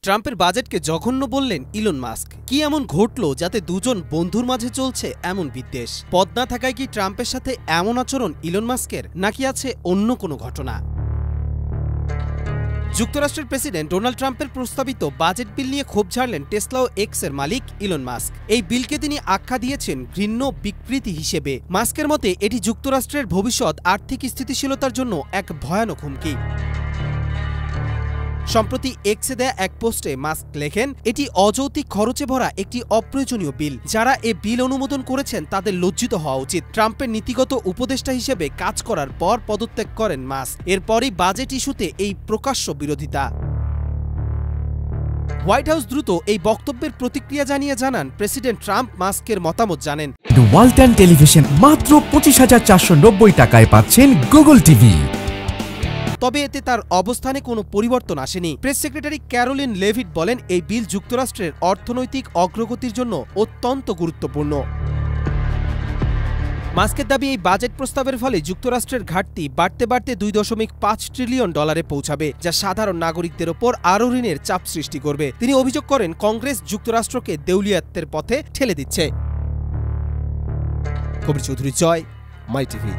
ট্রাম্পের বাজেটকে জঘন্য বললেন ইলন মাস্ক। কি এমন ঘটল যাতে দুজন বন্ধুর মাঝে চলছে এমন বিদ্বেষ? পদ না থাকায় কি ট্রাম্পের সাথে এমন আচরণ ইলন মাস্কের, নাকি আছে অন্য কোনো ঘটনা? যুক্তরাষ্ট্রের প্রেসিডেন্ট ডোনাল্ড ট্রাম্পের প্রস্তাবিত বাজেট বিল নিয়ে ক্ষোভ ঝাড়লেন টেসলা ও এক্সের মালিক ইলন মাস্ক। এই বিলকে তিনি আখ্যা দিয়েছেন ঘৃণ্য বিকৃতি হিসেবে। মাস্কের মতে এটি যুক্তরাষ্ট্রের ভবিষ্যৎ আর্থিক স্থিতিশীলতার জন্য এক ভয়ানক হুমকি। সম্প্রতি এক্সে দেয়া এক পোস্টে মাস্ক লেখেন, এটি অযৌক্তিক খরচে ভরা একটি অপ্রয়োজনীয় বিল। যারা এ বিল অনুমোদন করেছেন তাদের লজ্জিত হওয়া উচিত। ট্রাম্পের নীতিগত উপদেষ্টা হিসেবে কাজ করার পর পদত্যাগ করেন মাস্ক। এরপরই বাজেট ইস্যুতে এই প্রকাশ্য বিরোধিতা। হোয়াইট হাউস দ্রুত এই বক্তব্যের প্রতিক্রিয়া জানিয়ে জানান, প্রেসিডেন্ট ট্রাম্প মাস্কের মতামত জানেন। ওয়ালটন টেলিভিশন মাত্র 25,490 টাকায় পাচ্ছেন গুগল টিভি। তবে এতে তার অবস্থানে কোনো পরিবর্তন আসেনি। প্রেস সেক্রেটারি ক্যারোলিন লেভিট বলেন, এই বিল যুক্তরাষ্ট্রের অর্থনৈতিক অগ্রগতির জন্য অত্যন্ত গুরুত্বপূর্ণ। মাস্কের দাবি, এই বাজেট প্রস্তাবের ফলে যুক্তরাষ্ট্রের ঘাটতি বাড়তে বাড়তে $2.5 ট্রিলিয়ন পৌঁছাবে, যা সাধারণ নাগরিকদের ওপর আরও ঋণের চাপ সৃষ্টি করবে। তিনি অভিযোগ করেন, কংগ্রেস যুক্তরাষ্ট্রকে দেউলিয়াত্বের পথে ঠেলে দিচ্ছে। কবির চৌধুরী, জয়, মাই টিভি।